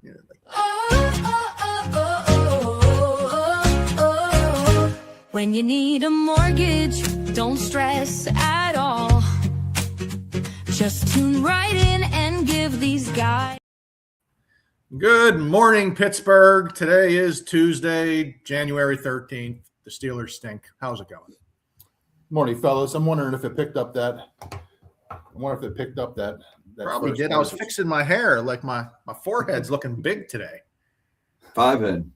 You know, like, when you need a mortgage, don't stress at all. Just tune right in and give these guys. good morning, Pittsburgh. Today is Tuesday, January 13th. The Steelers stink. How's it going? Morning, fellas. I'm wondering if it picked up that. Probably did. I was fixing my hair. Like my forehead's looking big today. Five head.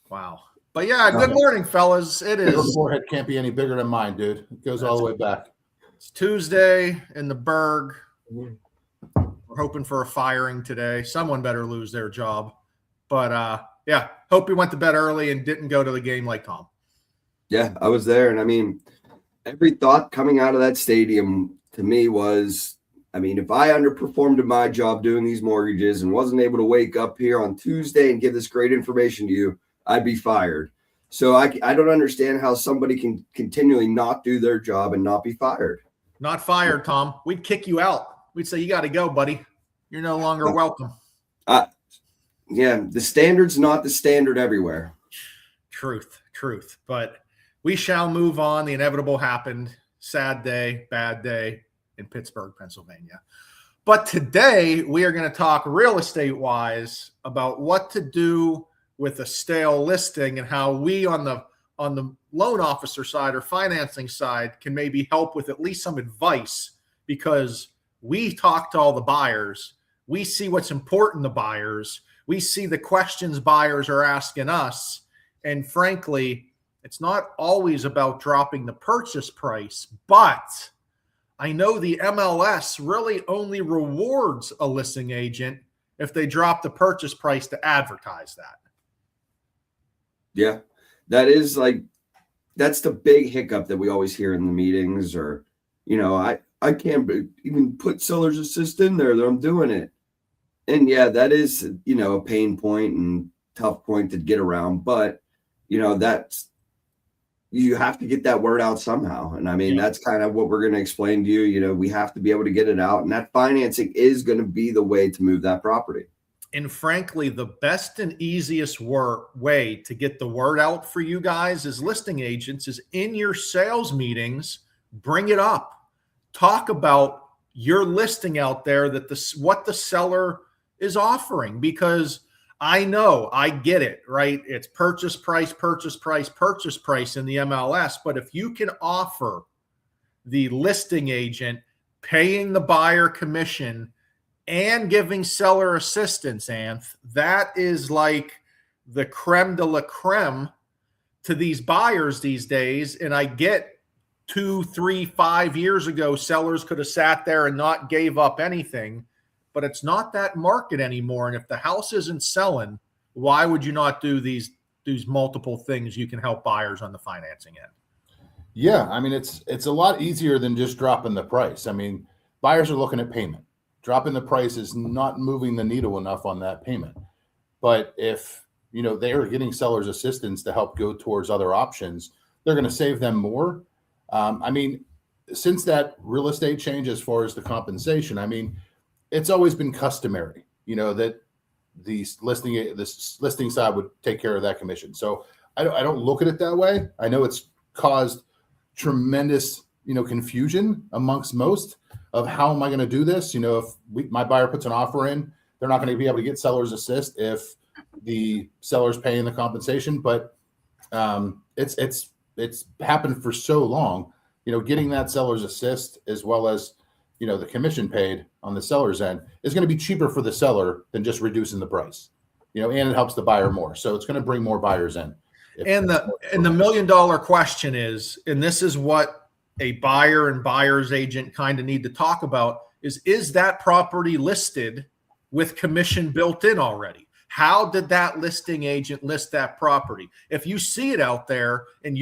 Wow. But yeah, good morning, fellas. It Your is. forehead can't be any bigger than mine, dude. It goes all the way back. It's Tuesday in the Berg. We're hoping for a firing today. Someone better lose their job. But yeah, hope we went to bed early and didn't go to the game like Tom. Yeah, I was there. And I mean, every thought coming out of that stadium to me was, I mean, if I underperformed in my job doing these mortgages and wasn't able to wake up here on Tuesday and give this great information to you, I'd be fired. So I don't understand how somebody can continually not do their job and not be fired. Not fired, Tom. We'd kick you out. We'd say, you got to go, buddy. You're no longer welcome. Yeah, the standard's not the standard everywhere. Truth. But we shall move on. The inevitable happened. Sad day, bad day in Pittsburgh, Pennsylvania. But today we are going to talk real estate-wise about what to do with a stale listing and how we on the loan officer side or financing side can maybe help with at least some advice, because we talk to all the buyers. We see what's important to buyers. We see the questions buyers are asking us. And frankly, it's not always about dropping the purchase price, but I know the MLS really only rewards a listing agent if they drop the purchase price to advertise that. Yeah, that's the big hiccup that we always hear in the meetings, or, I can't even put seller's assist in there that I'm doing it. And yeah, that is, a pain point and tough point to get around, but that's, you have to get that word out somehow. And I mean, That's kind of what we're going to explain to you. We have to be able to get it out, and that financing is going to be the way to move that property. And frankly, the best and easiest way to get the word out for you guys as listing agents is in your sales meetings. Bring it up. Talk about your listing out there, what the seller is offering, because I know, I get it, right? It's purchase price in the MLS. But if you can offer the listing agent paying the buyer commission and giving seller assistance, Anth, that is like the creme de la creme to these buyers these days. And I get 2, 3, 5 years ago, sellers could have sat there and not gave up anything, but it's not that market anymore. And if the house isn't selling, why would you not do these multiple things you can help buyers on the financing end? Yeah, I mean, it's a lot easier than just dropping the price. I mean, buyers are looking at payment. Dropping the price is not moving the needle enough on that payment. But if, they are getting seller's assistance to help go towards other options, they're going to save them more. I mean, since that real estate change as far as the compensation, I mean, it's always been customary, that the listing side would take care of that commission. So I don't look at it that way. I know it's caused tremendous, confusion amongst most of how am I going to do this? If my buyer puts an offer in, they're not going to be able to get seller's assist if the seller's paying the compensation. But it's happened for so long, getting that seller's assist as well as, the commission paid on the seller's end is going to be cheaper for the seller than just reducing the price, and it helps the buyer more. So it's going to bring more buyers in. And the $1 million question is, and this is what a buyer and buyer's agent kind of need to talk about, is that property listed with commission built in already? How did that listing agent list that property? If you see it out there and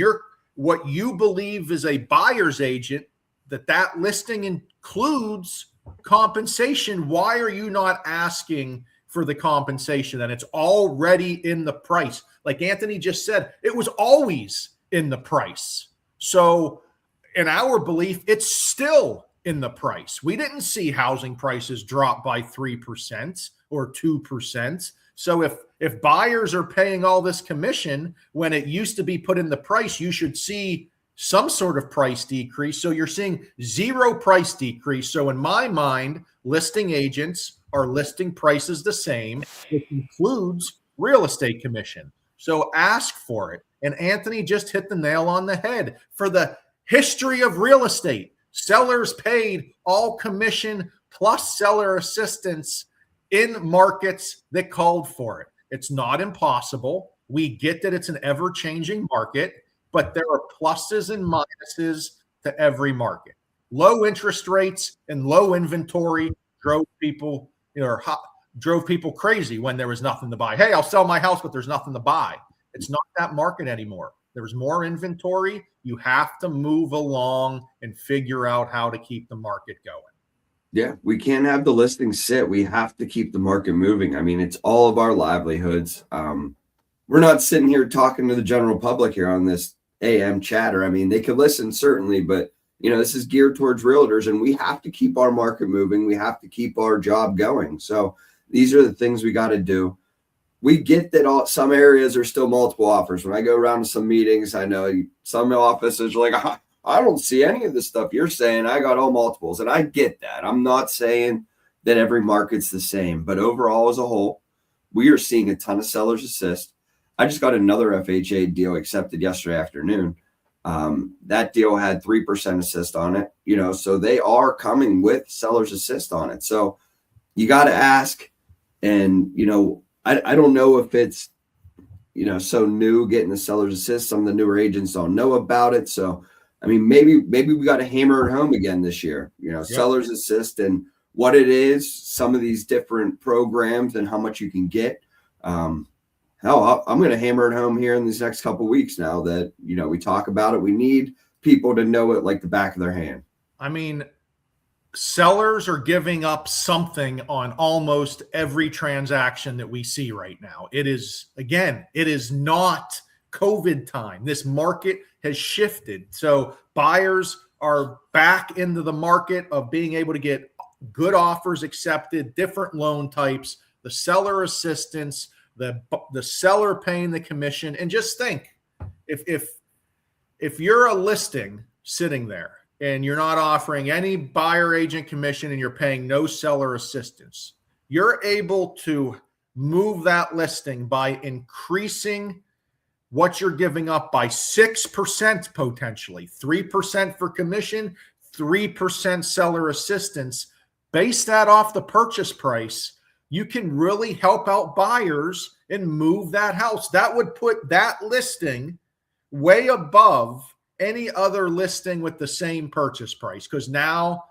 what you believe is a buyer's agent, that listing includes compensation, why are you not asking for the compensation? And it's already in the price. Like Anthony just said, it was always in the price. So in our belief, it's still in the price. We didn't see housing prices drop by 3% or 2%. So if buyers are paying all this commission when it used to be put in the price, you should see some sort of price decrease. So you're seeing zero price decrease. So in my mind, listing agents are listing prices the same, which includes real estate commission. So ask for it. And Anthony just hit the nail on the head. For the history of real estate, sellers paid all commission plus seller assistance in markets that called for it. It's not impossible. We get that it's an ever-changing market, but there are pluses and minuses to every market. Low interest rates and low inventory drove people, drove people crazy when there was nothing to buy. Hey, I'll sell my house, but there's nothing to buy. It's not that market anymore. There's more inventory. You have to move along and figure out how to keep the market going. Yeah, we can't have the listings sit. We have to keep the market moving. I mean, it's all of our livelihoods. We're not sitting here talking to the general public here on this AM chatter. I mean, they could listen certainly, but this is geared towards realtors, and we have to keep our market moving. We have to keep our job going. So these are the things we got to do. We get that some areas are still multiple offers. When I go around to some meetings, I know some offices are like, I don't see any of the stuff you're saying. I got all multiples, and I get that. I'm not saying that every market's the same, but overall as a whole, we are seeing a ton of sellers assist. I just got another FHA deal accepted yesterday afternoon. That deal had 3% assist on it, so they are coming with sellers assist on it. So you got to ask, and, I don't know if it's, so new getting the seller's assist. Some of the newer agents don't know about it. So, I mean, maybe we got to hammer it home again this year, Seller's assist and what it is, some of these different programs and how much you can get. I'm going to hammer it home here in these next couple of weeks now that, we talk about it. We need people to know it like the back of their hand. I mean, sellers are giving up something on almost every transaction that we see right now. It is not COVID time. This market has shifted. So buyers are back into the market of being able to get good offers accepted, different loan types, the seller assistance, the seller paying the commission. And just think, if you're a listing sitting there and you're not offering any buyer agent commission and you're paying no seller assistance, you're able to move that listing by increasing what you're giving up by 6% potentially, 3% for commission, 3% seller assistance. Base that off the purchase price. You can really help out buyers and move that house. That would put that listing way above any other listing with the same purchase price, because now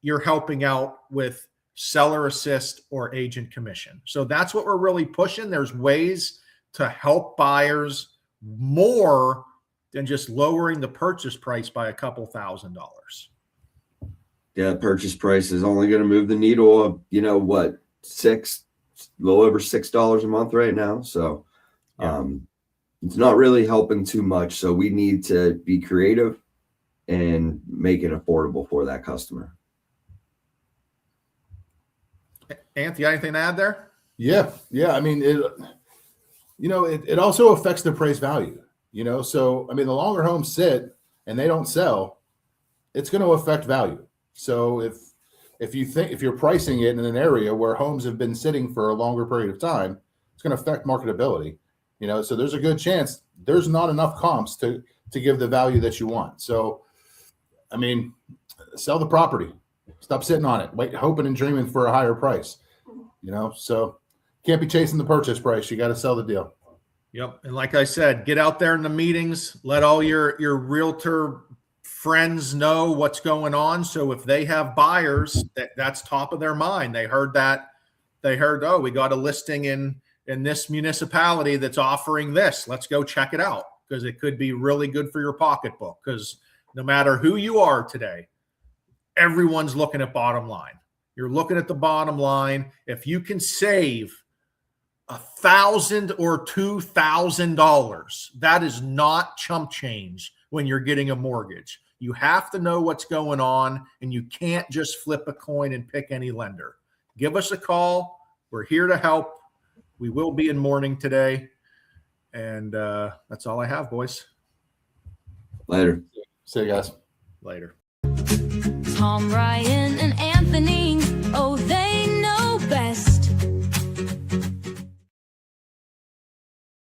you're helping out with seller assist or agent commission. So that's what we're really pushing. There's ways to help buyers more than just lowering the purchase price by a couple $1,000. Yeah, purchase price is only going to move the needle of, a little over $6 a month right now. So it's not really helping too much. So we need to be creative and make it affordable for that customer. Anthony, anything to add there? Yeah. I mean, it also affects the appraised value, so, I mean, the longer homes sit and they don't sell, it's going to affect value. So if you're pricing it in an area where homes have been sitting for a longer period of time, it's going to affect marketability, so there's a good chance there's not enough comps to give the value that you want. So, I mean, sell the property, stop sitting on it, wait, hoping and dreaming for a higher price, so can't be chasing the purchase price. You got to sell the deal. Yep. And like I said, get out there in the meetings, let all your realtor friends know what's going on. So if they have buyers, that's top of their mind. They heard, oh, we got a listing in this municipality that's offering this. Let's go check it out, because it could be really good for your pocketbook. Because no matter who you are today, everyone's looking at bottom line. You're looking at the bottom line. If you can save $1,000 or $2,000, that is not chump change when you're getting a mortgage. You have to know what's going on, and you can't just flip a coin and pick any lender. Give us a call. We're here to help. We will be in mourning today. And that's all I have, boys. Later. See you guys. Later. Tom, Ryan, and Anthony, oh, they